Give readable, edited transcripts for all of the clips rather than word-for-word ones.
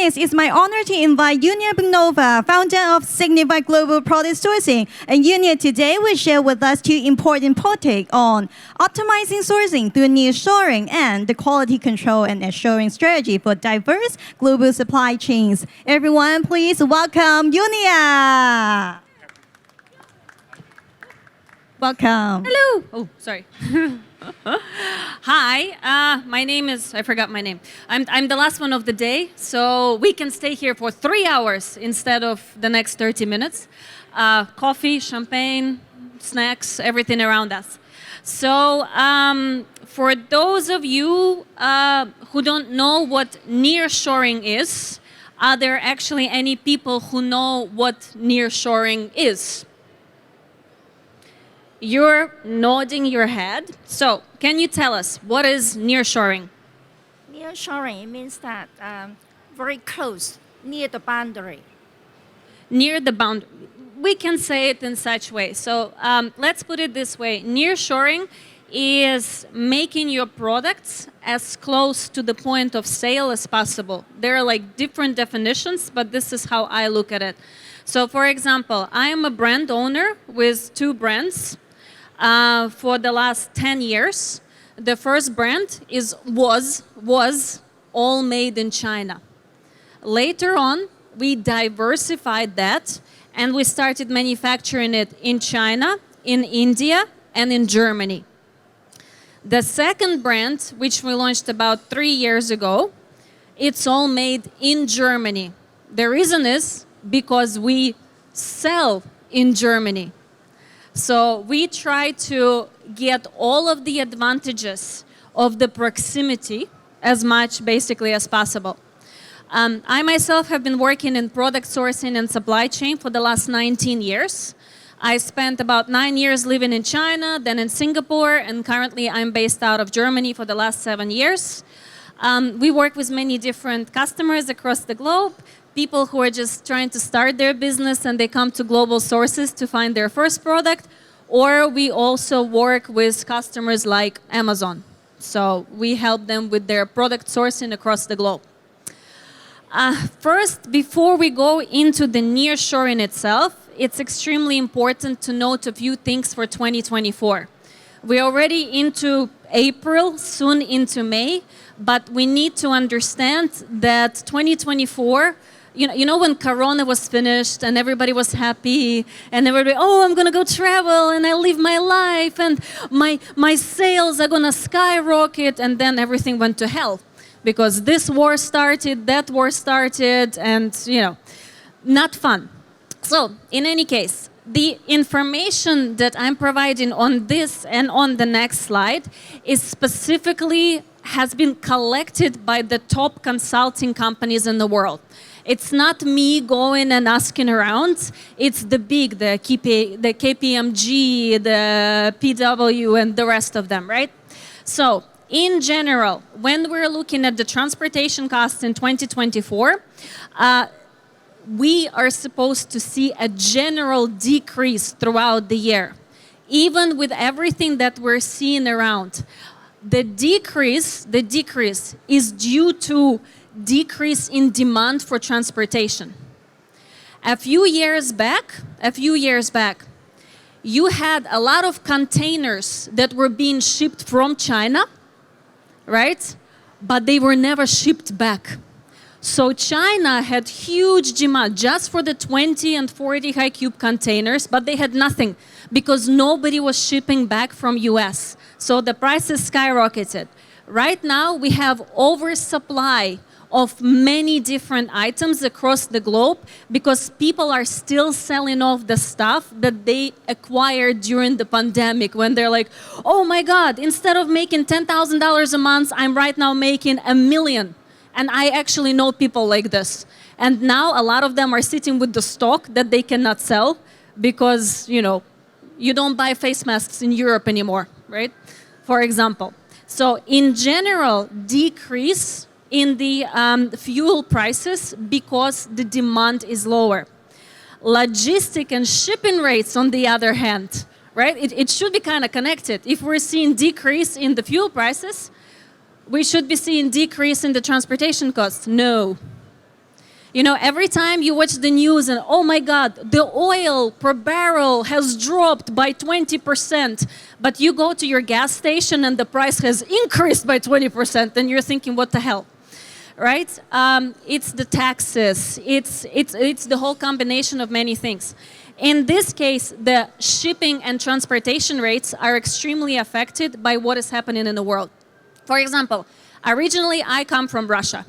next, it's my honor to invite Yulia Blinova, founder of Zignify Global Product Sourcing. And Yulia today will share with us two important topics on optimizing sourcing through nearshoring and the quality control and assuring strategy for diverse global supply chains. Everyone, please welcome Yulia. Welcome. Hello. Oh, sorry. Hi, my name is, I forgot my name. I'm the last one of the day, so we can stay here for 3 hours instead of the next 30 minutes. Coffee, champagne, snacks, everything around us. So for those of you who don't know what nearshoring is, are there actually any people who know what nearshoring is? You're nodding your head. So, can you tell us what is nearshoring? Nearshoring means that very close, near the boundary. Near the boundary. We can say it in such way. So, let's put it this way. Nearshoring is making your products as close to the point of sale as possible. There are like different definitions, but this is how I look at it. So, for example, I am a brand owner with 2 brands. For the last 10 years, the first brand was all made in China. Later on, we diversified that and we started manufacturing it in China, in India, and in Germany. The second brand, which we launched about 3 years ago, it's all made in Germany. The reason is because we sell in Germany. So we try to get all of the advantages of the proximity as much basically as possible. I myself have been working in product sourcing and supply chain for the last 19 years. I spent about 9 years living in China, then in Singapore, and currently I'm based out of Germany for the last 7 years. We work with many different customers across the globe. People who are just trying to start their business and they come to global sources to find their first product, or we also work with customers like Amazon. So we help them with their product sourcing across the globe. First, before we go into the nearshoring itself, it's extremely important to note a few things for 2024. We're already into April, soon into May, but we need to understand that 2024, you know when Corona was finished and everybody was happy and everybody, oh, I'm going to go travel and I live my life and my sales are going to skyrocket, and then everything went to hell because this war started, that war started, and, not fun. So, in any case, the information that I'm providing on this and on the next slide is specifically has been collected by the top consulting companies in the world. It's not me going and asking around. It's the big, the KPMG, the PW, and the rest of them, right? So, in general, when we're looking at the transportation costs in 2024, we are supposed to see a general decrease throughout the year. Even with everything that we're seeing around, the decrease is due to decrease in demand for transportation. A few years back, you had a lot of containers that were being shipped from China, right? But they were never shipped back. So China had huge demand just for the 20 and 40 high cube containers, but they had nothing because nobody was shipping back from US. So the prices skyrocketed. Right now, we have oversupply of many different items across the globe because people are still selling off the stuff that they acquired during the pandemic when they're like, oh my God, instead of making $10,000 a month, I'm right now making $1 million. And I actually know people like this. And now a lot of them are sitting with the stock that they cannot sell because, you don't buy face masks in Europe anymore, right? For example. So in general, decrease in the fuel prices because the demand is lower. Logistic and shipping rates, on the other hand, right? It should be kind of connected. If we're seeing decrease in the fuel prices, we should be seeing decrease in the transportation costs. No. You know, every time you watch the news and, oh my God, the oil per barrel has dropped by 20%, but you go to your gas station and the price has increased by 20%, and you're thinking, what the hell? Right? It's the taxes. It's the whole combination of many things. In this case, the shipping and transportation rates are extremely affected by what is happening in the world. For example, originally I come from Russia,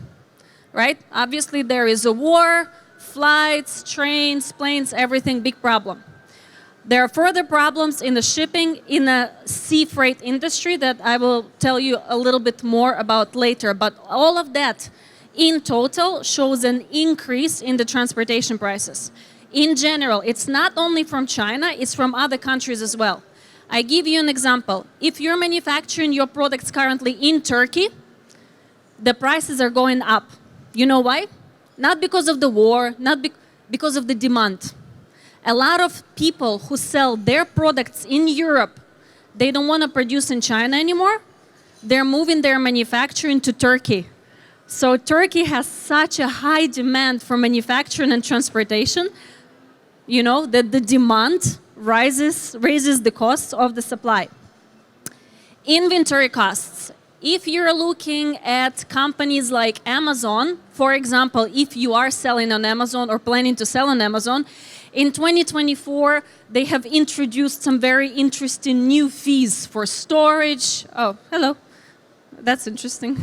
right? Obviously there is a war, flights, trains, planes, everything, big problem. There are further problems in the shipping, in the sea freight industry that I will tell you a little bit more about later. But all of that in total shows an increase in the transportation prices. In general, it's not only from China, it's from other countries as well. I give you an example. If you're manufacturing your products currently in Turkey, the prices are going up. You know why? Not because of the war, because of the demand. A lot of people who sell their products in Europe, they don't want to produce in China anymore. They're moving their manufacturing to Turkey. So Turkey has such a high demand for manufacturing and transportation, you know, that the demand raises the costs of the supply. Inventory costs. If you're looking at companies like Amazon, for example, if you are selling on Amazon or planning to sell on Amazon, in 2024, they have introduced some very interesting new fees for storage. Oh, hello. That's interesting.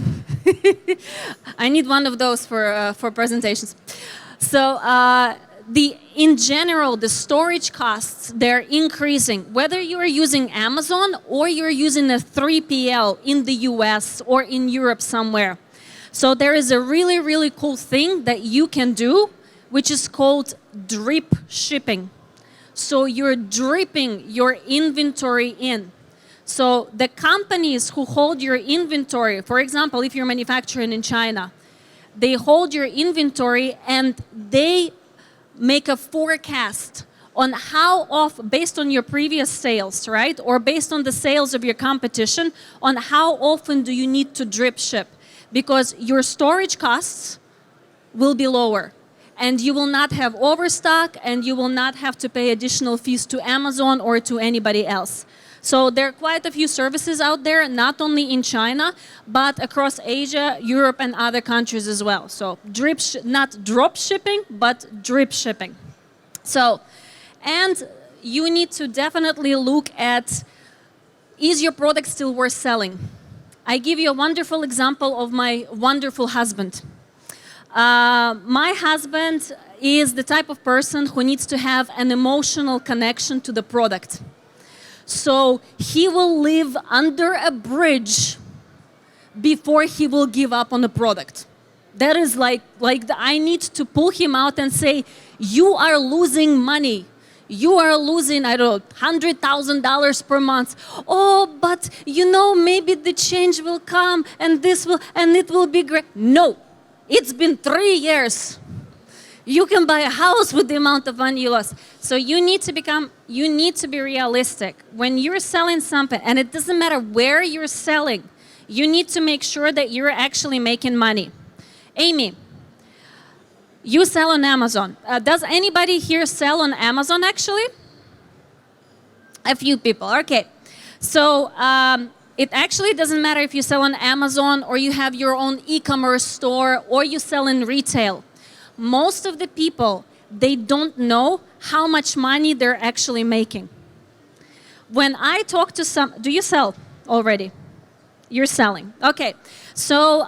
I need one of those for presentations. So in general, the storage costs, they're increasing. Whether you're using Amazon or you're using a 3PL in the US or in Europe somewhere. So there is a really, really cool thing that you can do, which is called drip shipping. So you're dripping your inventory in. So the companies who hold your inventory, for example, if you're manufacturing in China, they hold your inventory and they make a forecast on based on your previous sales, right? Or based on the sales of your competition, on how often do you need to drip ship? Because your storage costs will be lower. And you will not have overstock, and you will not have to pay additional fees to Amazon or to anybody else. So there are quite a few services out there, not only in China, but across Asia, Europe, and other countries as well. So not drop shipping, but drip shipping. So, and you need to definitely look at, is your product still worth selling? I give you a wonderful example of my wonderful husband. My husband is the type of person who needs to have an emotional connection to the product. So he will live under a bridge before he will give up on the product. That is I need to pull him out and say, you are losing money. You are losing, I don't know, $100,000 per month. Oh, but you know, maybe the change will come and it will be great. No. It's been 3 years. You can buy a house with the amount of money you lost. So you need to be realistic. When you're selling something, and it doesn't matter where you're selling, you need to make sure that you're actually making money. Amy, you sell on Amazon. Does anybody here sell on Amazon actually? A few people, okay. So, it actually doesn't matter if you sell on Amazon or you have your own e-commerce store or you sell in retail. Most of the people, they don't know how much money they're actually making. When I talk to do you sell already? You're selling. Okay. So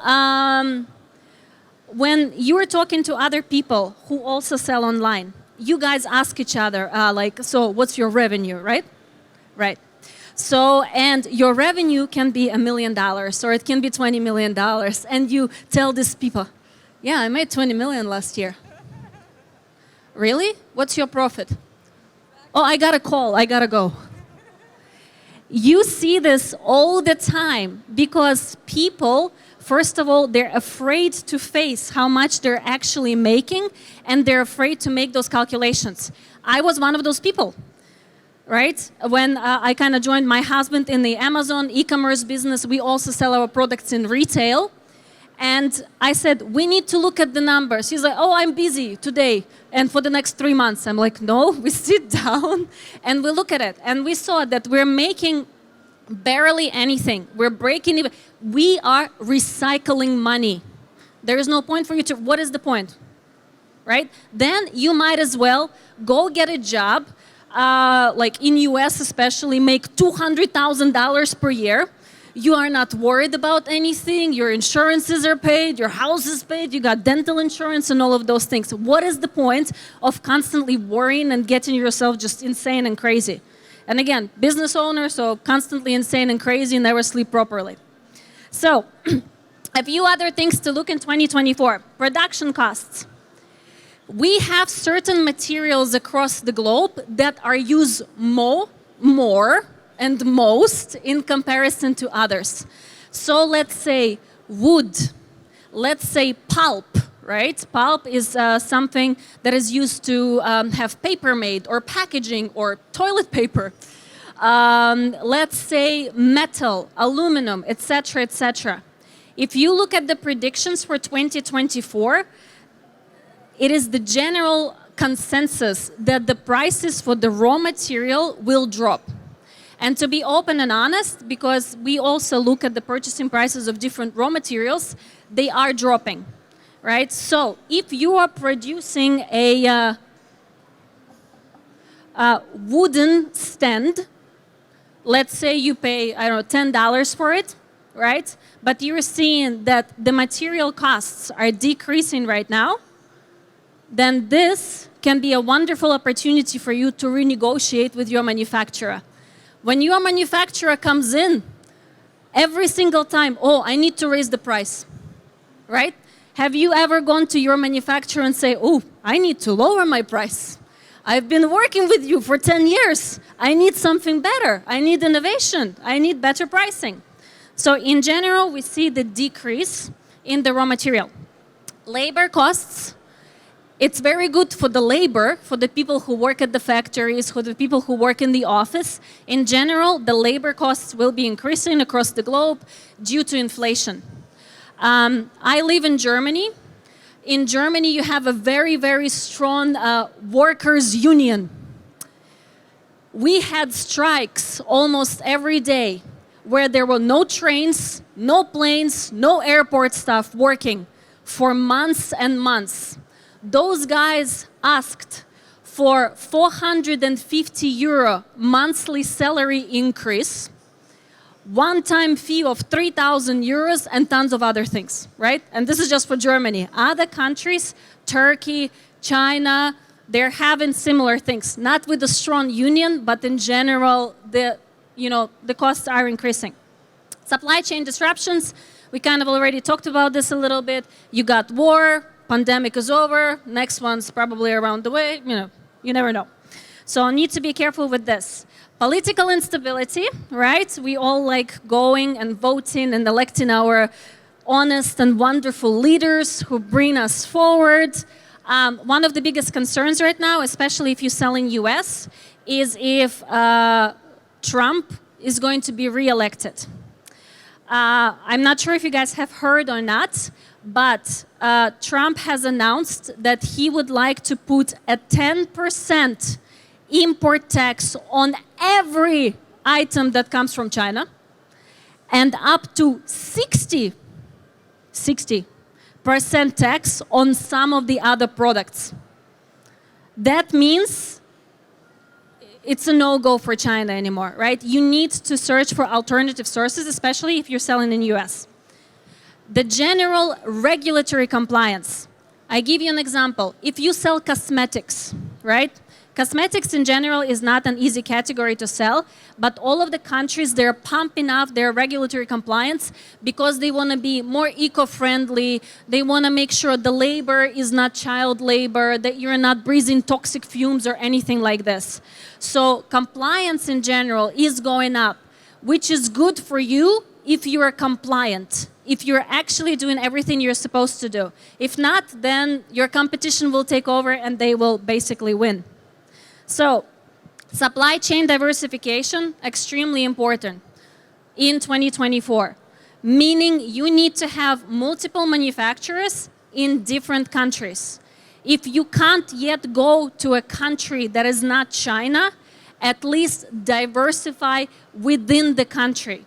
when you're talking to other people who also sell online, you guys ask each other, so what's your revenue, right? Right. So, and your revenue can be $1 million or it can be $20 million. And you tell these people, yeah, I made 20 million last year. Really? What's your profit? Oh, I got a call, I gotta go. You see this all the time because people, first of all, they're afraid to face how much they're actually making and they're afraid to make those calculations. I was one of those people. Right? When I kind of joined my husband in the Amazon e-commerce business, we also sell our products in retail. And I said, we need to look at the numbers. He's like, oh, I'm busy today and for the next 3 months. I'm like, no, we sit down and we look at it. And we saw that we're making barely anything. We're breaking even. We are recycling money. There is no point for you to, what is the point? Right? Then you might as well go get a job, like in US especially, make $200,000 per year. You are not worried about anything. Your insurances are paid, your house is paid, you got dental insurance and all of those things. What is the point of constantly worrying and getting yourself just insane and crazy? And again, business owner, so constantly insane and crazy, never sleep properly. So, a few other things to look in 2024. Production costs. We have certain materials across the globe that are used more and most in comparison to others. So let's say wood, let's say pulp, right? Pulp is something that is used to have paper made or packaging or toilet paper. Let's say metal, aluminum, etc., etc. If you look at the predictions for 2024, it is the general consensus that the prices for the raw material will drop. And to be open and honest, because we also look at the purchasing prices of different raw materials, they are dropping, right? So if you are producing a wooden stand, let's say you pay, I don't know, $10 for it, right? But you're seeing that the material costs are decreasing right now, then this can be a wonderful opportunity for you to renegotiate with your manufacturer. When your manufacturer comes in, every single time, oh, I need to raise the price, right? Have you ever gone to your manufacturer and say, oh, I need to lower my price? I've been working with you for 10 years. I need something better. I need innovation. I need better pricing. So in general, we see the decrease in the raw material. Labor costs. It's very good for the labor, for the people who work at the factories, for the people who work in the office. In general, the labor costs will be increasing across the globe due to inflation. I live in Germany. In Germany, you have a very, very strong workers' union. We had strikes almost every day where there were no trains, no planes, no airport staff working for months and months. Those guys asked for 450 euro monthly salary increase, one-time fee of 3,000 euros, and tons of other things, right? And this is just for Germany. Other countries, Turkey, China, they're having similar things. Not with a strong union, but in general, the costs are increasing. Supply chain disruptions, we kind of already talked about this a little bit. You got war. Pandemic is over, next one's probably around the way, you never know. So I need to be careful with this. Political instability, right? We all like going and voting and electing our honest and wonderful leaders who bring us forward. One of the biggest concerns right now, especially if you sell in US, is if Trump is going to be re-elected. I'm not sure if you guys have heard or not, but Trump has announced that he would like to put a 10% import tax on every item that comes from China and up to 60% tax on some of the other products. That means it's a no-go for China anymore, right? You need to search for alternative sources, especially if you're selling in the US. The general regulatory compliance. I give you an example. If you sell cosmetics, right? Cosmetics in general is not an easy category to sell, but all of the countries, they're pumping up their regulatory compliance because they want to be more eco-friendly. They want to make sure the labor is not child labor, that you're not breathing toxic fumes or anything like this. So compliance in general is going up, which is good for you if you are compliant, if you're actually doing everything you're supposed to do. If not, then your competition will take over and they will basically win. So, supply chain diversification, extremely important in 2024. meaning you need to have multiple manufacturers in different countries. If you can't yet go to a country that is not China, at least diversify within the country.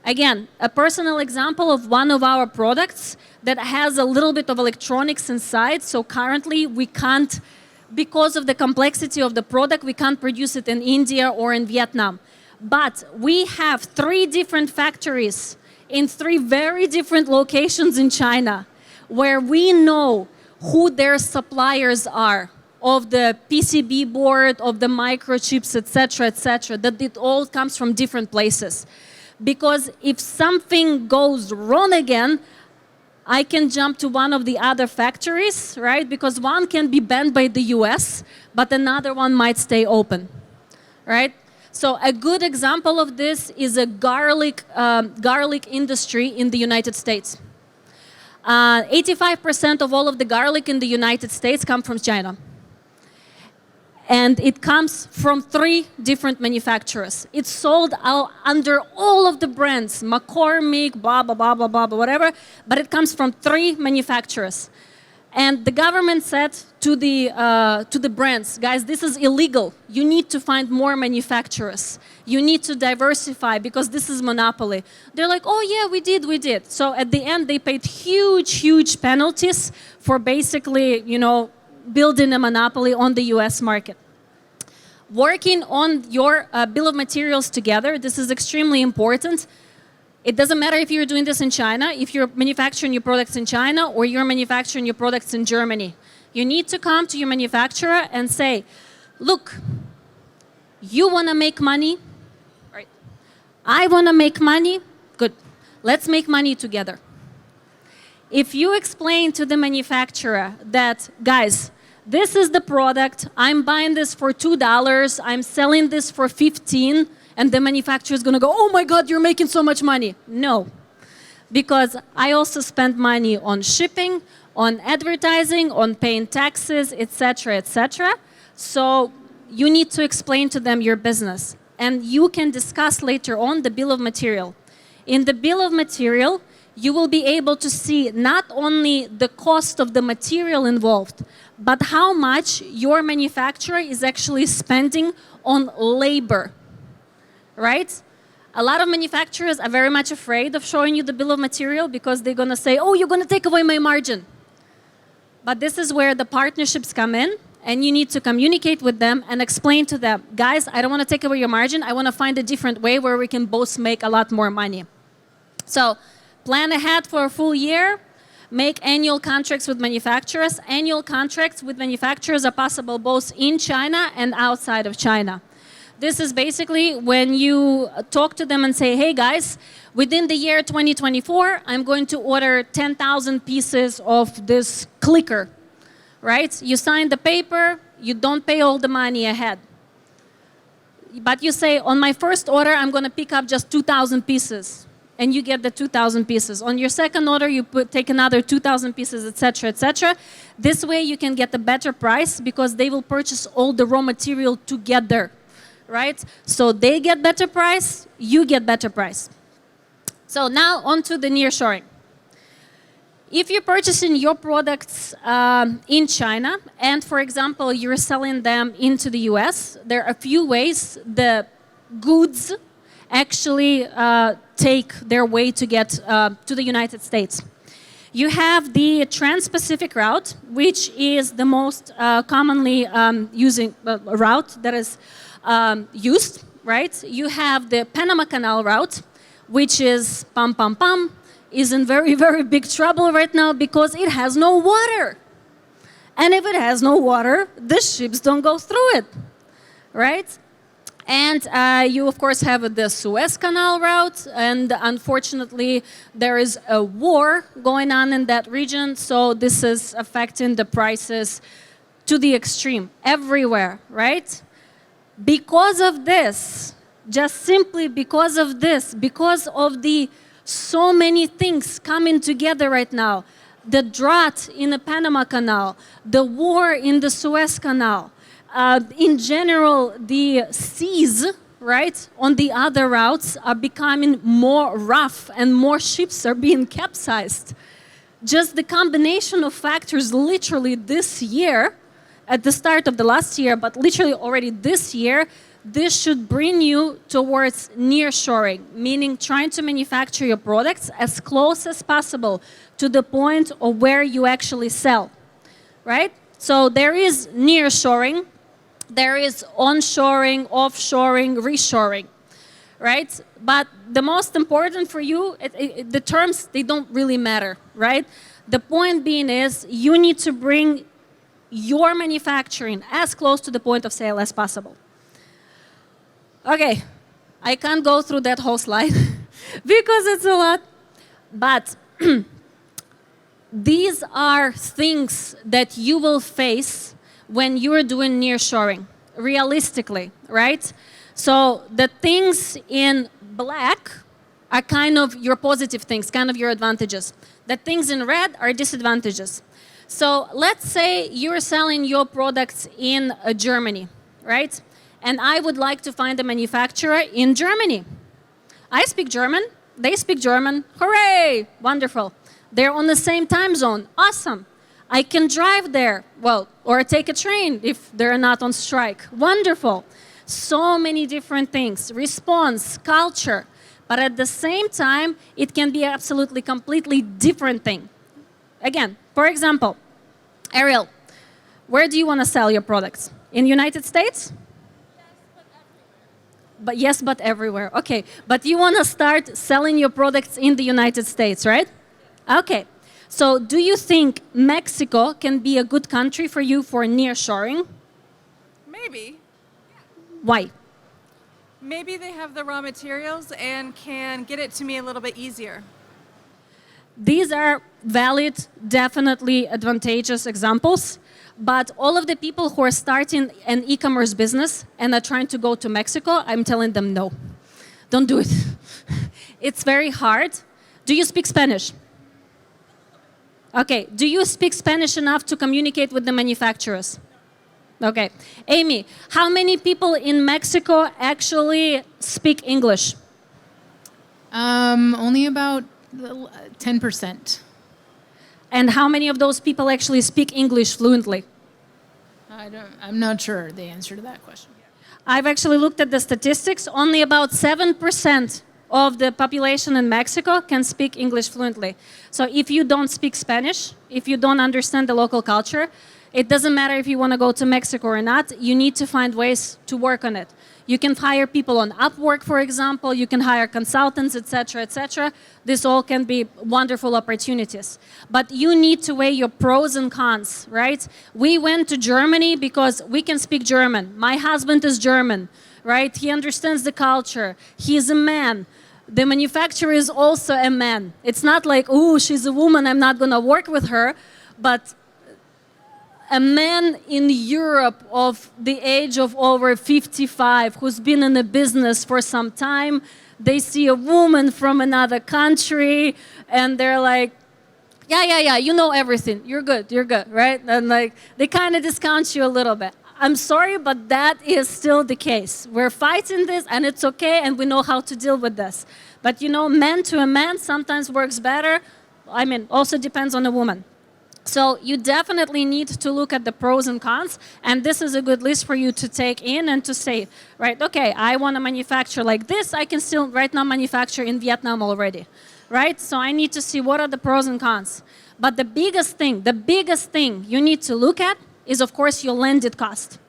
Again, a personal example of one of our products that has a little bit of electronics inside. So currently we can't, because of the complexity of the product, we can't produce it in India or in Vietnam. But we have 3 different factories in 3 very different locations in China where we know who their suppliers are of the PCB board, of the microchips, etc., that it all comes from different places. Because if something goes wrong again, I can jump to one of the other factories, right? Because one can be banned by the US, but another one might stay open, right? So a good example of this is a garlic industry in the United States. 85% of all of the garlic in the United States come from China. And it comes from 3 different manufacturers. It's sold out under all of the brands, McCormick, blah, blah, blah, blah, blah, whatever, but it comes from 3 manufacturers. And the government said to the brands, guys, this is illegal. You need to find more manufacturers. You need to diversify because this is monopoly. They're like, oh yeah, we did. So at the end, they paid huge penalties for basically, building a monopoly on the US market. Working on your bill of materials together, this is extremely important. It doesn't matter if you're doing this in China, if you're manufacturing your products in China or you're manufacturing your products in Germany. You need to come to your manufacturer and say, look, you want to make money? Right. I want to make money? Good. Let's make money together. If you explain to the manufacturer that, guys, this is the product, I'm buying this for $2, I'm selling this for $15, and the manufacturer is going to go, oh my God, you're making so much money. No, because I also spend money on shipping, on advertising, on paying taxes, etc. So you need to explain to them your business. And you can discuss later on the bill of material. In the bill of material, you will be able to see not only the cost of the material involved, but how much your manufacturer is actually spending on labor, right? A lot of manufacturers are very much afraid of showing you the bill of material because they're going to say, oh, you're going to take away my margin. But this is where the partnerships come in, and you need to communicate with them and explain to them, guys, I don't want to take away your margin. I want to find a different way where we can both make a lot more money. So plan ahead for a full year. Make annual contracts with manufacturers. Annual contracts with manufacturers are possible both in China and outside of China. This is basically when you talk to them and say, hey guys, within the year 2024, I'm going to order 10,000 pieces of this clicker, right? You sign the paper, you don't pay all the money ahead. But you say, on my first order, I'm going to pick up just 2,000 pieces. And you get the 2,000 pieces. On your second order, you take another 2,000 pieces, etc. This way, you can get a better price because they will purchase all the raw material together, right? So they get better price, you get better price. So now on to the nearshoring. If you're purchasing your products in China, and for example, you're selling them into the US, there are a few ways the goods actually take their way to get to the United States. You have the Trans-Pacific route, which is the most commonly using route that is used, right? You have the Panama Canal route, which is is in very big trouble right now because it has no water. And if it has no water, the ships don't go through it, right? And you, of course, have the Suez Canal route, and unfortunately, there is a war going on in that region, so this is affecting the prices to the extreme everywhere, right? Because of this, just simply because of this, because of the so many things coming together right now, the drought in the Panama Canal, the war in the Suez Canal, in general, the seas right, on the other routes are becoming more rough and more ships are being capsized. Just the combination of factors literally this year, at the start of the last year, but literally already this year, this should bring you towards nearshoring, meaning trying to manufacture your products as close as possible to the point of where you actually sell, right? So there is nearshoring, there is onshoring, offshoring, reshoring, right? But the most important for you, the terms, they don't really matter, right? The point being is you need to bring your manufacturing as close to the point of sale as possible. Okay, I can't go through that whole slide because it's a lot, but these are things that you will face when you're doing nearshoring, realistically, right? So the things in black are kind of your positive things, kind of your advantages. The things in red are disadvantages. So let's say you're selling your products in Germany, right? And I would like to find a manufacturer in Germany. I speak German, they speak German, hooray, wonderful. They're on the same time zone, awesome. I can drive there, well, or take a train if they're not on strike, wonderful. So many different things, response, culture, but at the same time, it can be absolutely completely different thing. Again, for example, Ariel, where do you want to sell your products? In the United States? Yes, but everywhere. Okay, but you want to start selling your products in the United States, right? Okay, so do you think Mexico can be a good country for you for nearshoring? Maybe. Why? Maybe they have the raw materials and can get it to me a little bit easier. These are valid, definitely advantageous examples, but all of the people who are starting an e-commerce business and are trying to go to Mexico, I'm telling them no. Don't do it. It's very hard. Do you speak Spanish? Okay. Do you speak Spanish enough to communicate with the manufacturers? Okay. Amy, how many people in Mexico actually speak English? Only about 10%. And how many of those people actually speak English fluently? I'm not sure the answer to that question. I've actually looked at the statistics. Only about 7% of the population in Mexico can speak English fluently. So if you don't speak Spanish, if you don't understand the local culture, it doesn't matter if you want to go to Mexico or not, you need to find ways to work on it. You can hire people on Upwork, for example, you can hire consultants, etc., etc. This all can be wonderful opportunities. But you need to weigh your pros and cons, right? We went to Germany because we can speak German. My husband is German, right? He understands the culture. He's a man. The manufacturer is also a man. It's not like, oh, she's a woman, I'm not going to work with her. But a man in Europe of the age of over 55 who's been in the business for some time, they see a woman from another country and they're like, yeah, you know everything. You're good, right? And like, they kind of discount you a little bit. I'm sorry, but that is still the case. We're fighting this and it's okay and we know how to deal with this. But you know, man to a man sometimes works better. I mean, also depends on a woman. So you definitely need to look at the pros and cons, and this is a good list for you to take in and to say, right, okay, I want to manufacture like this. I can still right now manufacture in Vietnam already, right? So I need to see what are the pros and cons. But the biggest thing you need to look at is, of course, your landed cost.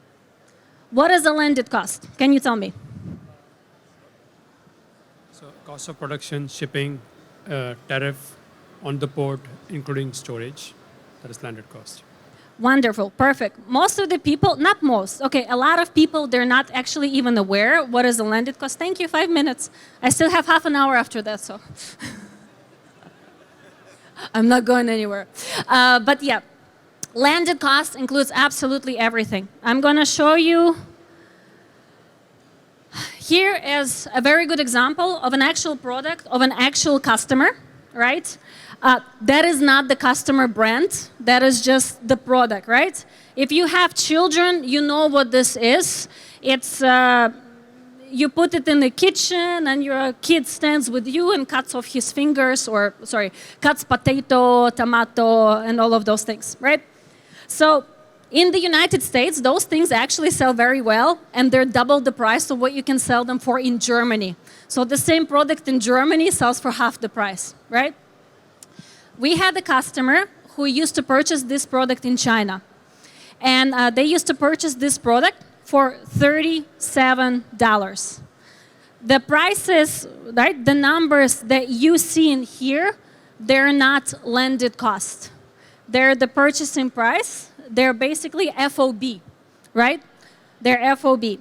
What is a landed cost? Can you tell me? So cost of production, shipping, tariff on the port, including storage. That is landed cost. Wonderful, perfect. Most of the people, not most, okay, a lot of people, they're not actually even aware what is the landed cost. Thank you, 5 minutes. I still have half an hour after that, so. I'm not going anywhere. But yeah, landed cost includes absolutely everything. I'm going to show you. Here is a very good example of an actual product, of an actual customer, right? That is not the customer brand, that is just the product, right? If you have children, you know what this is. It's, you put it in the kitchen and your kid stands with you and cuts off his fingers, or cuts potato, tomato, and all of those things, right? So in the United States, those things actually sell very well, and they're double the price of what you can sell them for in Germany. So the same product in Germany sells for half the price, right? We had a customer who used to purchase this product in China. And they used to purchase this product for $37. The prices, right, the numbers that you see in here, they're not landed cost. They're the purchasing price. They're basically FOB, right? They're FOB.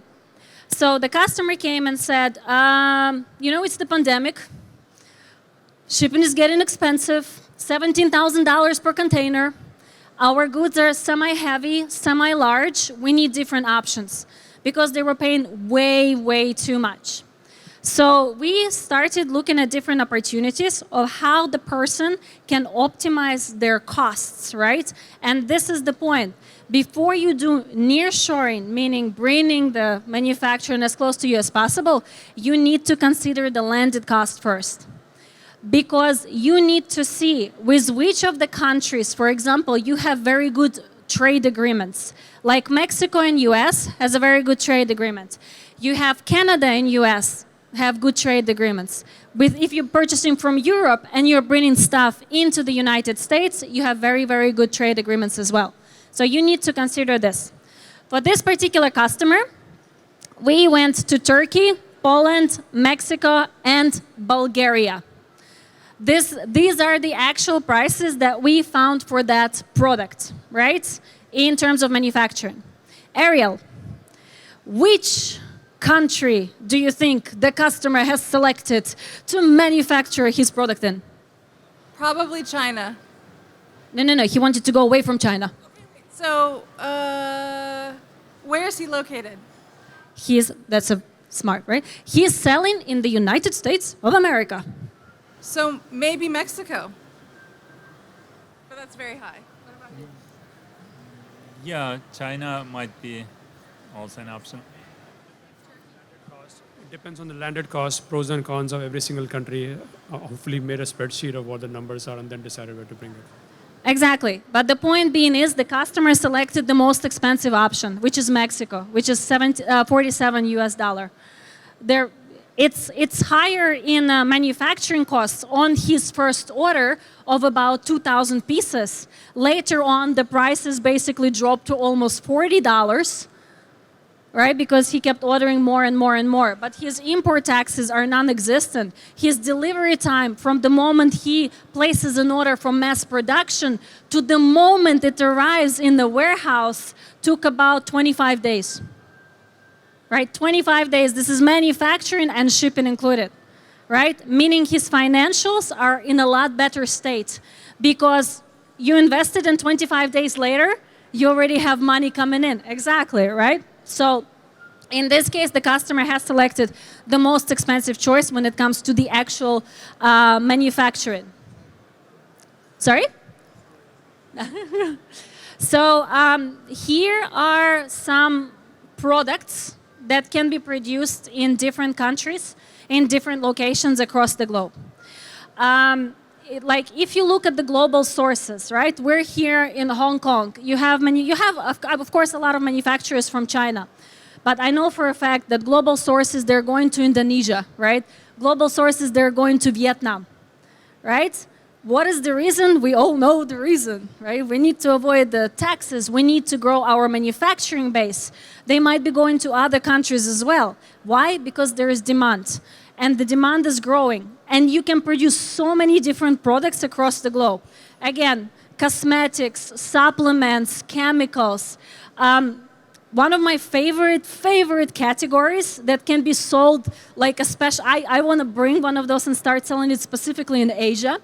So the customer came and said, it's the pandemic. Shipping is getting expensive, $17,000 per container. Our goods are semi-heavy, semi-large. We need different options because they were paying way, way too much. So we started looking at different opportunities of how the person can optimize their costs, right? And this is the point. Before you do nearshoring, meaning bringing the manufacturing as close to you as possible, you need to consider the landed cost first. Because you need to see with which of the countries, for example, you have very good trade agreements. Like Mexico and US has a very good trade agreement. You have Canada and US have good trade agreements. If you're purchasing from Europe and you're bringing stuff into the United States, you have very, very good trade agreements as well. So you need to consider this. For this particular customer, we went to Turkey, Poland, Mexico, and Bulgaria. These are the actual prices that we found for that product, right? In terms of manufacturing. Ariel, which country do you think the customer has selected to manufacture his product in? Probably China. No. He wanted to go away from China. So, where is he located? That's a smart, right? He is selling in the United States of America. So maybe Mexico. But that's very high. What about you? Yeah, China might be also an option. It depends on the landed cost, pros and cons of every single country. Hopefully made a spreadsheet of what the numbers are and then decided where to bring it. Exactly. But the point being is the customer selected the most expensive option, which is Mexico, which is 47 US dollar. It's higher in manufacturing costs on his first order of about 2,000 pieces. Later on, the prices basically dropped to almost $40, right? Because he kept ordering more and more and more. But his import taxes are non-existent. His delivery time from the moment he places an order from mass production to the moment it arrives in the warehouse took about 25 days. Right, 25 days, this is manufacturing and shipping included, right? Meaning his financials are in a lot better state because you invested and 25 days later, you already have money coming in. Exactly, right? So in this case, the customer has selected the most expensive choice when it comes to the actual manufacturing. Sorry? So here are some products that can be produced in different countries, in different locations across the globe. Like if you look at the global sources, right? We're here in Hong Kong. You have of course a lot of manufacturers from China, but I know for a fact that global sources they're going to Indonesia, right? Global sources they're going to Vietnam, right? What is the reason? We all know the reason, right? We need to avoid the taxes. We need to grow our manufacturing base. They might be going to other countries as well. Why? Because there is demand. And the demand is growing. And you can produce so many different products across the globe. Again, cosmetics, supplements, chemicals. One of my favorite categories that can be sold like a special... I want to bring one of those and start selling it specifically in Asia.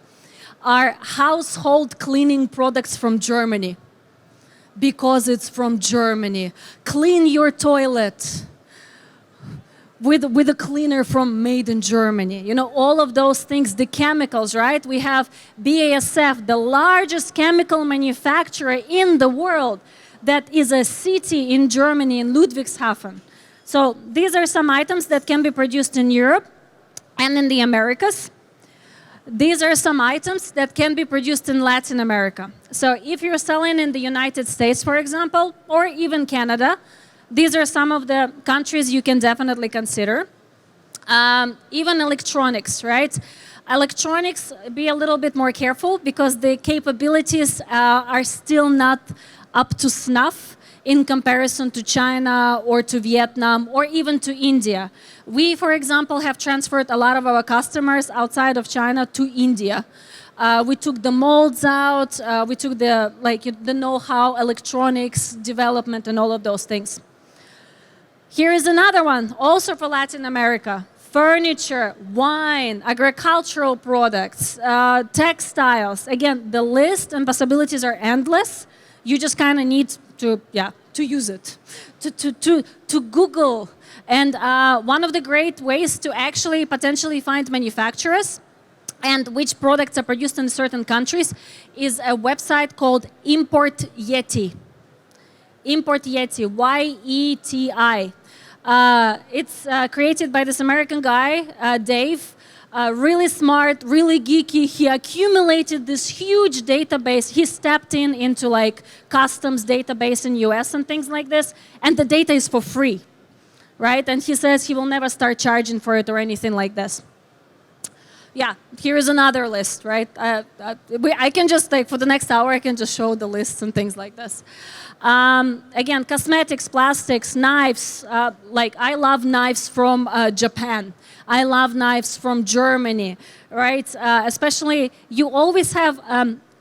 Are household cleaning products from Germany. Because it's from Germany. Clean your toilet with a cleaner from made in Germany. You know, all of those things, the chemicals, right? We have BASF, the largest chemical manufacturer in the world that is a city in Germany, in Ludwigshafen. So these are some items that can be produced in Europe and in the Americas. These are some items that can be produced in Latin America. So if you're selling in the United States, for example, or even Canada, these are some of the countries you can definitely consider. Even electronics, right? Electronics, be a little bit more careful because the capabilities are still not up to snuff in comparison to China or to Vietnam or even to India. We, for example, have transferred a lot of our customers outside of China to India. We took the molds out, we took the know-how, electronics, development, and all of those things. Here is another one, also for Latin America. Furniture, wine, agricultural products, textiles. Again, the list and possibilities are endless. You just kind of need to use it, to Google. And one of the great ways to actually potentially find manufacturers and which products are produced in certain countries is a website called Import Yeti. Import Yeti, Y-E-T-I. It's created by this American guy, Dave. Really smart, really geeky. He accumulated this huge database. He stepped into like customs database in US and things like this, and the data is for free, right? And he says he will never start charging for it or anything like this. Yeah, here is another list, right? I can just, like, for the next hour, I can just show the lists and things like this. Again, cosmetics, plastics, knives. Like, I love knives from Japan. I love knives from Germany, right? Especially, you always have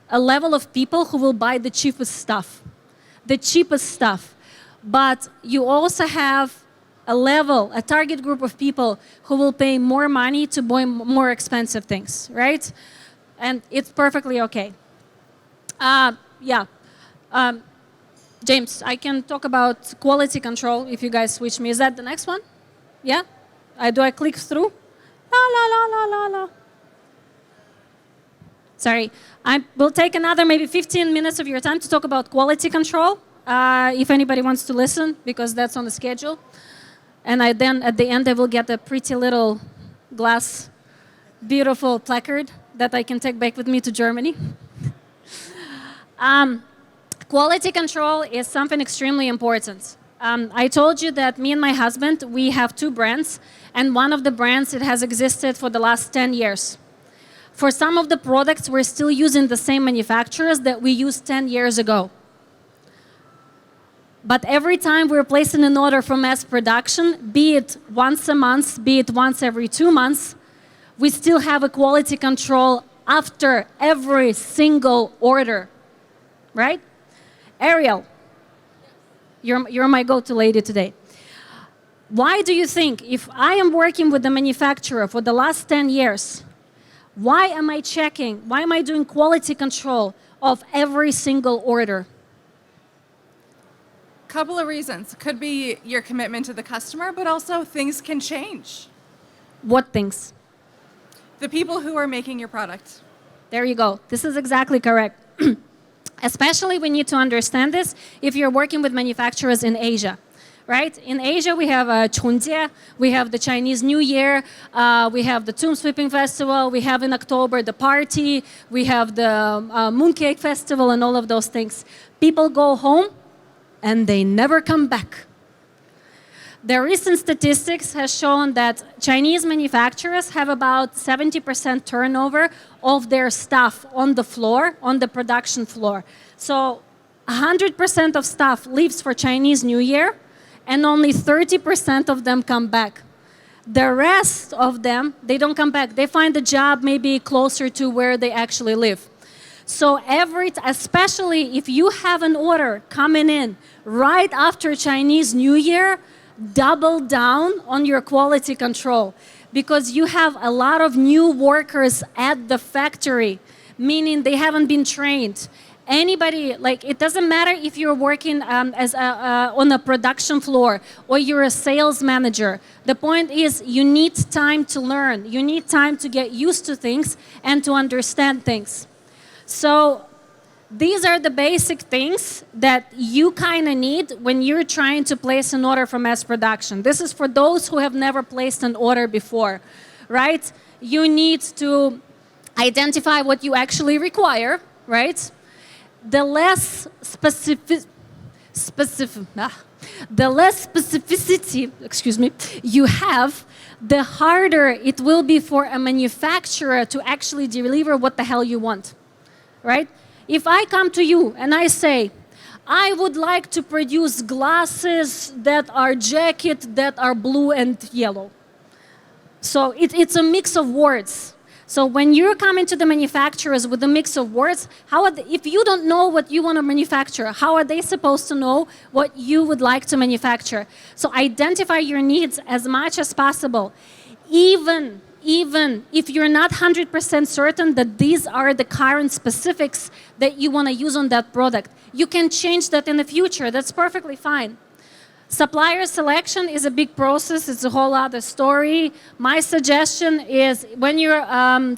a level of people who will buy the cheapest stuff. The cheapest stuff. But you also have a target group of people who will pay more money to buy more expensive things, right? And it's perfectly okay. James, I can talk about quality control if you guys switch me. Is that the next one? Yeah? Do I click through? La, la, la, la, la, la. Sorry. I will take another maybe 15 minutes of your time to talk about quality control, if anybody wants to listen, because that's on the schedule. And then at the end, I will get a pretty little glass, beautiful placard that I can take back with me to Germany. Quality control is something extremely important. I told you that me and my husband, we have 2 brands, and one of the brands, it has existed for the last 10 years. For some of the products, we're still using the same manufacturers that we used 10 years ago. But every time we're placing an order for mass production, be it once a month, be it once every 2 months, we still have a quality control after every single order, right? Ariel, you're my go-to lady today. Why do you think, if I am working with the manufacturer for the last 10 years, why am I doing quality control of every single order? Couple of reasons. Could be your commitment to the customer, but also things can change. What things? The people who are making your product. There you go. This is exactly correct. Especially we need to understand this if you're working with manufacturers in Asia, right? In Asia, we have Chunjie, we have the Chinese New Year, we have the Tomb Sweeping Festival, we have in October the party, we have the Mooncake Festival and all of those things. People go home and they never come back. The recent statistics has shown that Chinese manufacturers have about 70% turnover of their staff on the floor, on the production floor. So 100% of staff leaves for Chinese New Year, and only 30% of them come back. The rest of them, they don't come back. They find a job maybe closer to where they actually live. So especially if you have an order coming in right after Chinese New Year, double down on your quality control, because you have a lot of new workers at the factory, meaning they haven't been trained. Anybody, like, it doesn't matter if you're working on a production floor or you're a sales manager. The point is you need time to learn. You need time to get used to things and to understand things. So These are the basic things that you kind of need when you're trying to place an order for mass production. This is for those who have never placed an order before, right? You need to identify what you actually require, right? The less specificity, excuse me, you have, the harder it will be for a manufacturer to actually deliver what the hell you want, right? If I come to you and I say, I would like to produce glasses that are jacket that are blue and yellow. So it's a mix of words. So when you're coming to the manufacturers with a mix of words, if you don't know what you want to manufacture, how are they supposed to know what you would like to manufacture? So identify your needs as much as possible. Even if you're not 100% certain that these are the current specifics that you want to use on that product, you can change that in the future. That's perfectly fine. Supplier selection is a big process. It's a whole other story. My suggestion is when you're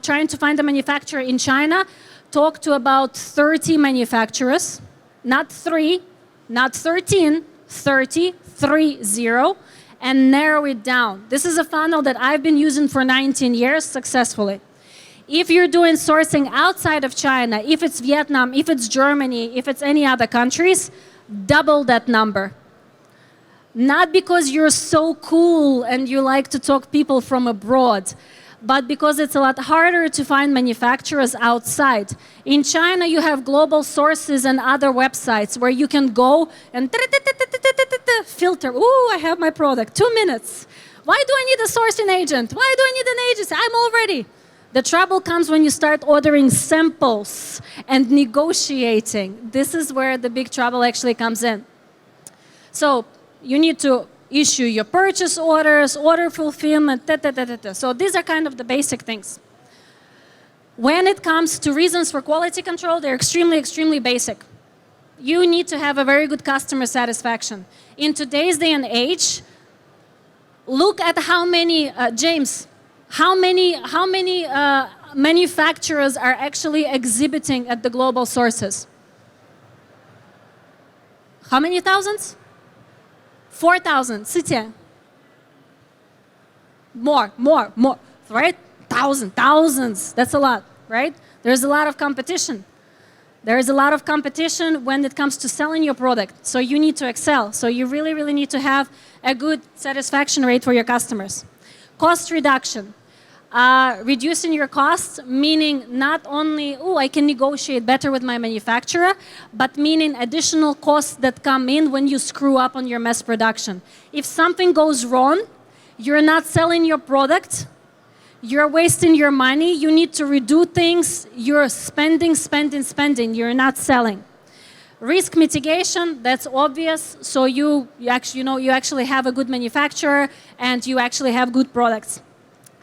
trying to find a manufacturer in China, talk to about 30 manufacturers, not 3, not 13, 30, 30, and narrow it down. This is a funnel that I've been using for 19 years successfully. If you're doing sourcing outside of China, if it's Vietnam, if it's Germany, if it's any other countries, double that number. Not because you're so cool and you like to talk people from abroad, but because it's a lot harder to find manufacturers outside. In China, you have global sources and other websites where you can go and filter. Ooh, I have my product. 2 minutes. Why do I need a sourcing agent? Why do I need an agency? I'm all ready. The trouble comes when you start ordering samples and negotiating. This is where the big trouble actually comes in. So you need to issue your purchase orders, order fulfillment, So these are kind of the basic things. When it comes to reasons for quality control, they're extremely, extremely basic. You need to have a very good customer satisfaction. In today's day and age, look at how many, James, how many manufacturers are actually exhibiting at the global sources? How many thousands? 4,000. Сытя. More, right? Thousands. That's a lot, right? There's a lot of competition. There is a lot of competition when it comes to selling your product. So you need to excel. So you really, really need to have a good satisfaction rate for your customers. Cost reduction. Reducing your costs, meaning not only, I can negotiate better with my manufacturer, but meaning additional costs that come in when you screw up on your mass production. If something goes wrong, you're not selling your product, you're wasting your money, you need to redo things, you're spending, you're not selling. Risk mitigation, that's obvious, so you actually have a good manufacturer and you actually have good products.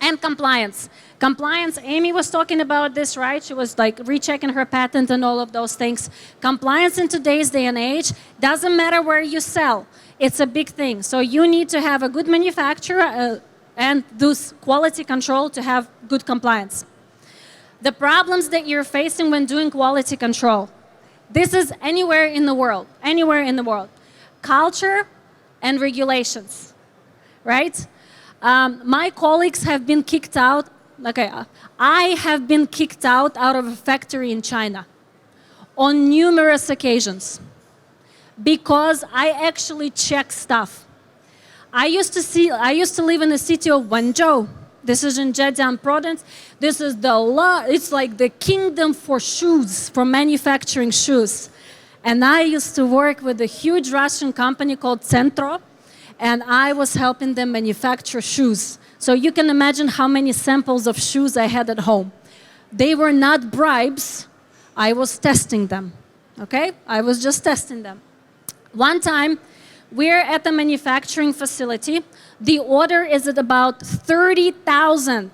And compliance. Compliance, Amy was talking about this, right? She was like rechecking her patent and all of those things. Compliance in today's day and age doesn't matter where you sell. It's a big thing. So you need to have a good manufacturer and thus quality control to have good compliance. The problems that you're facing when doing quality control. This is anywhere in the world. Culture and regulations, right? My colleagues have been kicked out. I have been kicked out of a factory in China on numerous occasions because I actually check stuff. I used to live in the city of Wenzhou. This is in Zhejiang province. This is it's like the kingdom for shoes, for manufacturing shoes. And I used to work with a huge Russian company called Centro. And I was helping them manufacture shoes. So you can imagine how many samples of shoes I had at home. They were not bribes. I was testing them, okay? I was just testing them. One time, we're at a manufacturing facility. The order is at about 30,000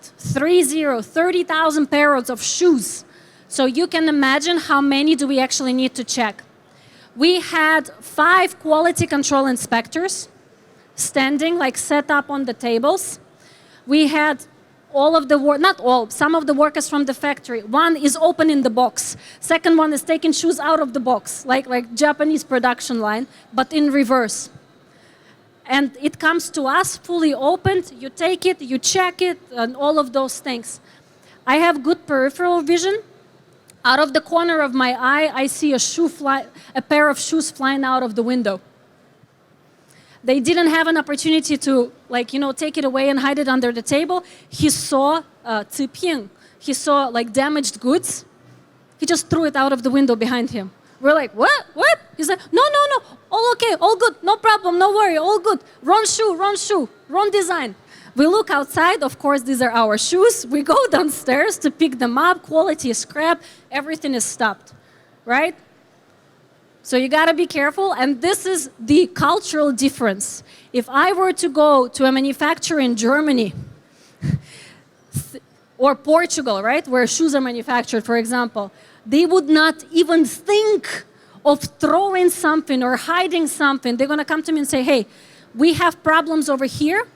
pairs of shoes. So you can imagine how many do we actually need to check. We had 5 quality control inspectors standing, set up on the tables. We had all of the work, not all, some of the workers from the factory. One is opening the box. Second one is taking shoes out of the box, like Japanese production line, but in reverse. And it comes to us fully opened. You take it, you check it, and all of those things. I have good peripheral vision. Out of the corner of my eye, I see a pair of shoes flying out of the window. They didn't have an opportunity to, take it away and hide it under the table. He saw ziping. He saw damaged goods. He just threw it out of the window behind him. We're like, what? What? He's like, no. All okay, all good, no problem, no worry, all good. Wrong shoe, wrong design. We look outside, of course, these are our shoes. We go downstairs to pick them up, quality is scrap, everything is stopped, right? So you gotta be careful, and this is the cultural difference. If I were to go to a manufacturer in Germany or Portugal, right, where shoes are manufactured, for example, they would not even think of throwing something or hiding something. They're gonna come to me and say, hey, we have problems over here.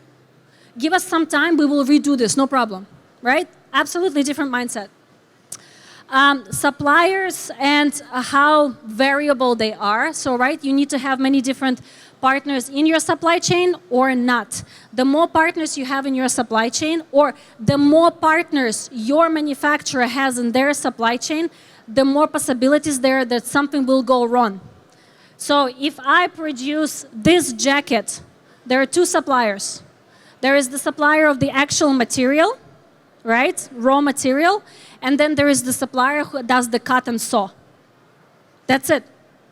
Give us some time, we will redo this, no problem, right? Absolutely different mindset. Suppliers and how variable they are. So, right, you need to have many different partners in your supply chain or not. The more partners you have in your supply chain, or the more partners your manufacturer has in their supply chain, the more possibilities there that something will go wrong. So if I produce this jacket, there are two suppliers. There is the supplier of the actual material, right, raw material, and then there is the supplier who does the cut and sew. That's it.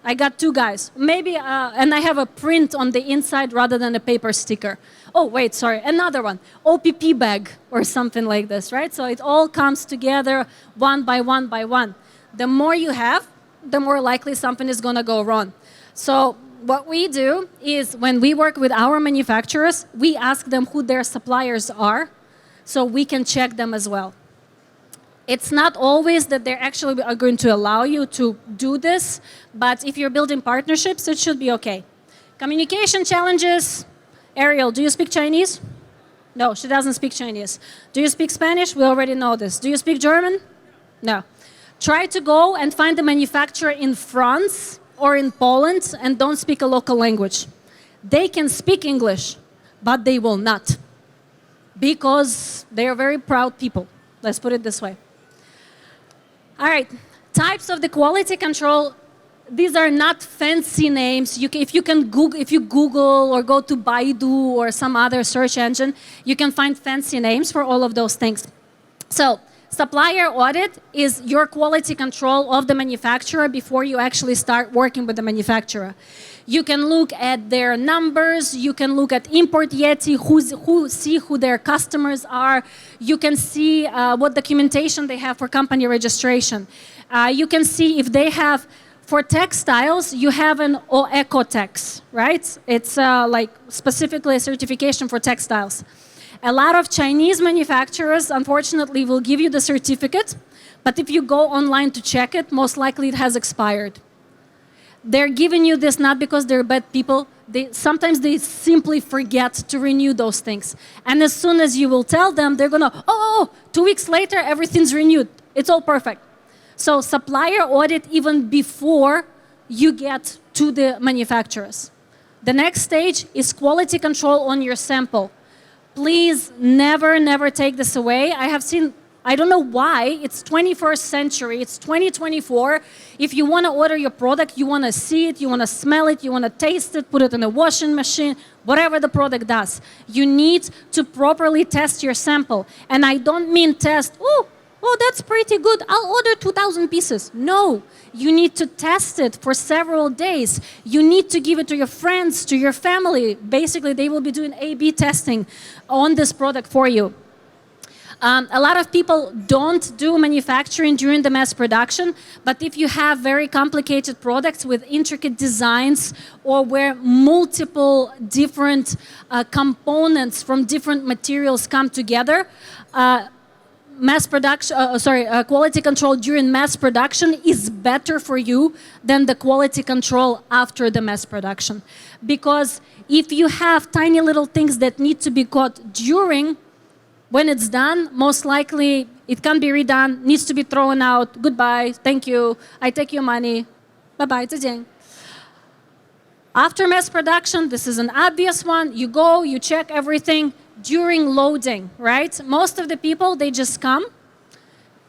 I got two guys. Maybe, and I have a print on the inside rather than a paper sticker. Oh, wait, sorry, another one. OPP bag or something like this, right? So it all comes together one by one by one. The more you have, the more likely something is going to go wrong. So what we do is when we work with our manufacturers, we ask them who their suppliers are so we can check them as well. It's not always that they actually are going to allow you to do this, but if you're building partnerships, it should be okay. Communication challenges. Ariel, do you speak Chinese? No, she doesn't speak Chinese. Do you speak Spanish? We already know this. Do you speak German? No. Try to go and find a manufacturer in France or in Poland and don't speak a local language. They can speak English, but they will not, because they are very proud people. Let's put it this way. All right, types of the quality control. These are not fancy names. If you Google or go to Baidu or some other search engine, you can find fancy names for all of those things. So, supplier audit is your quality control of the manufacturer before you actually start working with the manufacturer. You can look at their numbers, you can look at Import Yeti, see who their customers are, you can see what documentation they have for company registration. You can see if they have, for textiles, you have an Ecotex, right? It's like specifically a certification for textiles. A lot of Chinese manufacturers, unfortunately, will give you the certificate, but if you go online to check it, most likely it has expired. They're giving you this not because they're bad people. Sometimes they simply forget to renew those things. And as soon as you will tell them, they're going to, 2 weeks later, everything's renewed. It's all perfect. So supplier audit even before you get to the manufacturers. The next stage is quality control on your sample. Please never take this away. I have seen, I don't know why, it's 21st century, it's 2024. If you want to order your product, you want to see it, you want to smell it, you want to taste it, put it in a washing machine, whatever the product does. You need to properly test your sample. And I don't mean test, oh, that's pretty good, I'll order 2,000 pieces. No, you need to test it for several days. You need to give it to your friends, to your family. Basically, they will be doing A/B testing on this product for you. A lot of people don't do manufacturing during the mass production, but if you have very complicated products with intricate designs or where multiple different components from different materials come together, quality control during mass production is better for you than the quality control after the mass production. Because if you have tiny little things that need to be caught during, When it's done, most likely it can't be redone, needs to be thrown out. Goodbye, thank you, I take your money. Bye-bye, 再见. After mass production, this is an obvious one. You go, you check everything during loading, right? Most of the people, they just come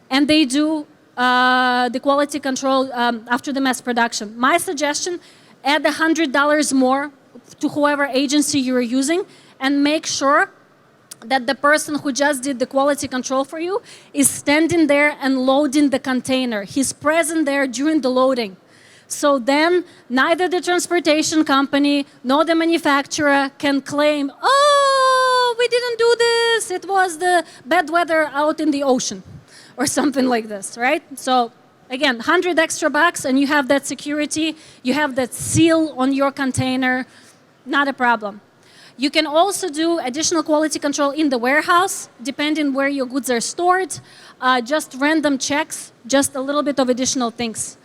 and they do the quality control after the mass production. My suggestion, add $100 more to whoever agency you're using and make sure that the person who just did the quality control for you is standing there and loading the container. He's present there during the loading. So then neither the transportation company nor the manufacturer can claim, oh, we didn't do this, it was the bad weather out in the ocean or something like this, right? So again, 100 extra bucks and you have that security, you have that seal on your container, not a problem. You can also do additional quality control in the warehouse, depending where your goods are stored, just random checks, just a little bit of additional things.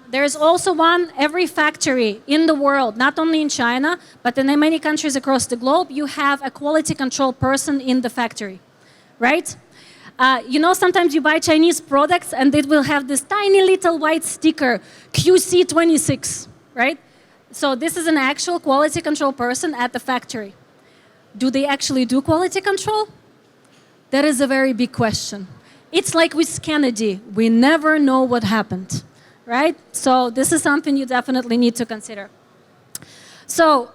There's also one, every factory in the world, not only in China, but in many countries across the globe, you have a quality control person in the factory, right? You know, sometimes you buy Chinese products and it will have this tiny little white sticker, QC26, right? So this is an actual quality control person at the factory. Do they actually do quality control? That is a very big question. It's like with Kennedy, we never know what happened. Right? So this is something you definitely need to consider. So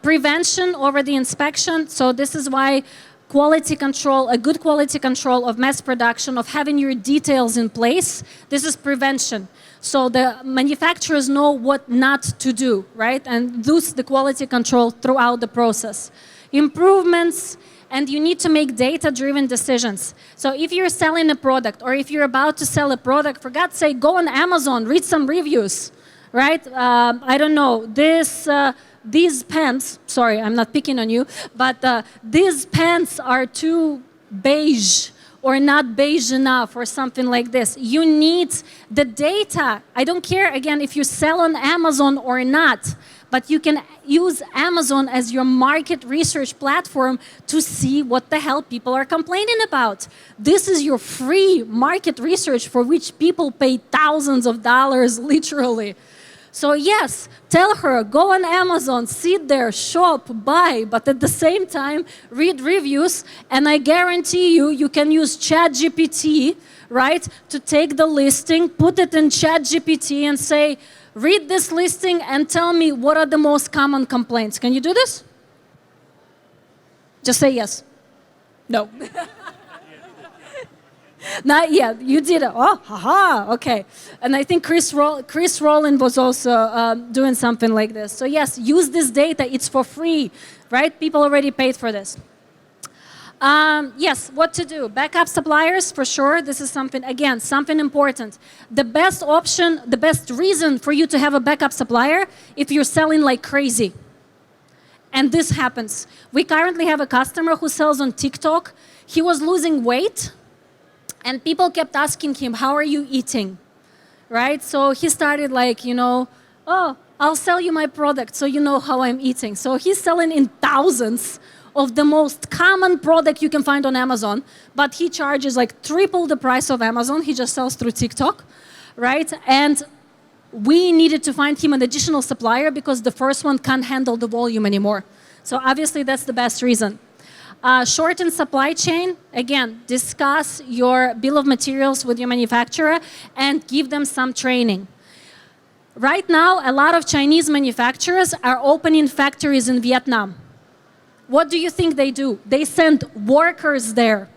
prevention over the inspection. So this is why quality control, a good quality control of mass production, of having your details in place, this is prevention. So the manufacturers know what not to do, right? And thus the quality control throughout the process. Improvements, and you need to make data-driven decisions. So if you're selling a product or if you're about to sell a product, for God's sake, go on Amazon, read some reviews, right? I don't know, these pants, sorry, I'm not picking on you, but these pants are too beige or not beige enough or something like this. You need the data. I don't care, again, if you sell on Amazon or not, but you can use Amazon as your market research platform to see what the hell people are complaining about. This is your free market research for which people pay thousands of dollars, literally. So yes, tell her, go on Amazon, sit there, shop, buy, but at the same time, read reviews, and I guarantee you, you can use ChatGPT, right, to take the listing, put it in ChatGPT and say, read this listing and tell me what are the most common complaints. Can you do this? Just say yes. No. Not yet. You did it. Oh, haha. Okay. And I think Chris Rowland was also doing something like this. So yes, use this data. It's for free, right? People already paid for this. Yes, what to do? Backup suppliers, for sure. This is something, again, something important. The best option, the best reason for you to have a backup supplier, if you're selling like crazy. And this happens. We currently have a customer who sells on TikTok. He was losing weight, and people kept asking him, how are you eating? Right? So he started like, you know, oh, I'll sell you my product so you know how I'm eating. So he's selling in thousands of the most common product you can find on Amazon, but he charges like triple the price of Amazon. He just sells through TikTok, right? And we needed to find him an additional supplier because the first one can't handle the volume anymore. So obviously that's the best reason. Shorten supply chain, again, discuss your bill of materials with your manufacturer and give them some training. Right now, a lot of Chinese manufacturers are opening factories in Vietnam. What do you think they do? They send workers there.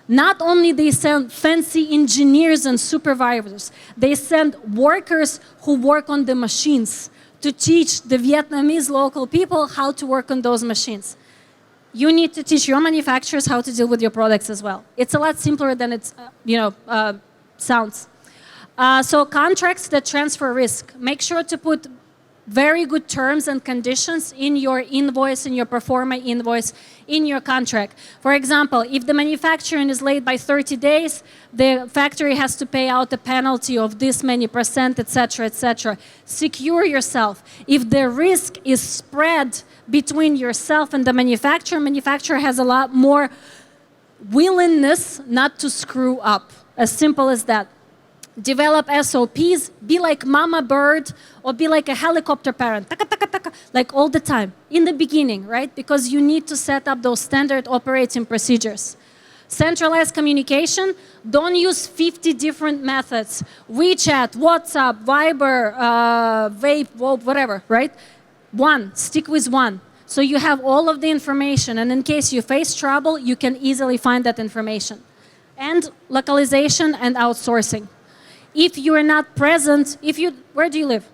Not only they send fancy engineers and supervisors, they send workers who work on the machines to teach the Vietnamese local people how to work on those machines. You need to teach your manufacturers how to deal with your products as well. It's a lot simpler than it sounds. So contracts that transfer risk. Make sure to put very good terms and conditions in your invoice, in your performa invoice, in your contract. For example, if the manufacturing is late by 30 days, the factory has to pay out a penalty of this many percent, etc., etc. Secure yourself. If the risk is spread between yourself and the manufacturer has a lot more willingness not to screw up. As simple as that. Develop SOPs, be like mama bird or be like a helicopter parent, taka, taka, taka, like all the time, in the beginning, right? Because you need to set up those standard operating procedures. Centralized communication, don't use 50 different methods. WeChat, WhatsApp, Viber, Vape, whatever, right? Stick with one. So you have all of the information, and in case you face trouble, you can easily find that information. And localization and outsourcing. If you are not present, where do you live?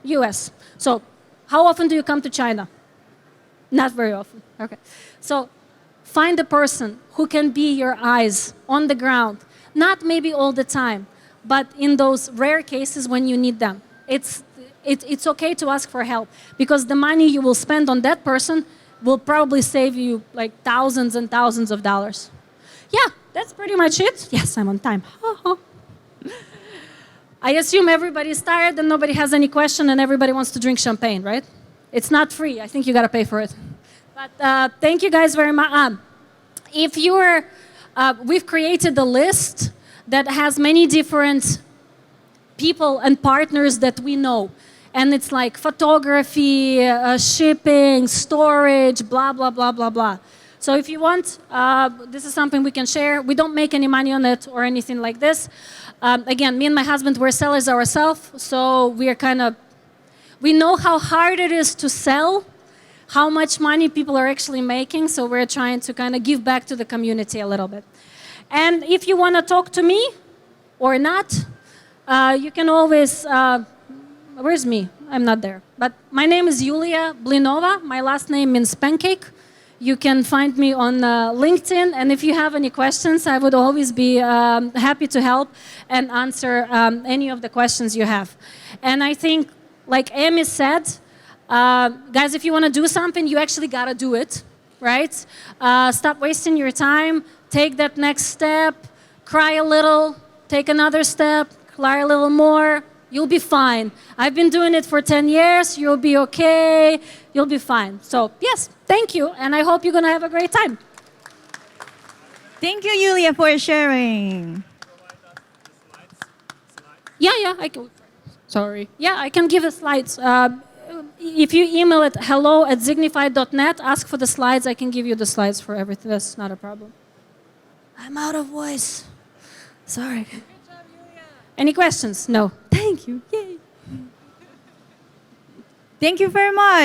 US. So how often do you come to China? Not very often. Okay. So find a person who can be your eyes on the ground. Not maybe all the time, but in those rare cases when you need them. It's okay to ask for help, because the money you will spend on that person will probably save you like thousands and thousands of dollars. Yeah, that's pretty much it. Yes, I'm on time. I assume everybody's tired and nobody has any question and everybody wants to drink champagne, right? It's not free. I think you got to pay for it. But thank you guys very much. We've created a list that has many different people and partners that we know. And it's like photography, shipping, storage, blah, blah, blah, blah, blah. So if you want, this is something we can share. We don't make any money on it or anything like this. Again, me and my husband, we're sellers ourselves, so we know how hard it is to sell, how much money people are actually making, so we're trying to kind of give back to the community a little bit. And if you want to talk to me or not, you can always, where's me? I'm not there. But my name is Yulia Blinova. My last name means pancake. You can find me on LinkedIn, and if you have any questions, I would always be happy to help and answer any of the questions you have. And I think, like Amy said, guys, if you want to do something, you actually got to do it, right? Stop wasting your time, take that next step, cry a little, take another step, cry a little more. You'll be fine. I've been doing it for 10 years. You'll be okay. You'll be fine. So, yes, thank you. And I hope you're going to have a great time. Thank you, Yulia, for sharing. Yeah, I can. Sorry. Yeah, I can give the slides. If you email it hello@zignify.net, ask for the slides. I can give you the slides for everything. That's not a problem. I'm out of voice. Sorry. Any questions? No. Thank you. Yay. Thank you very much.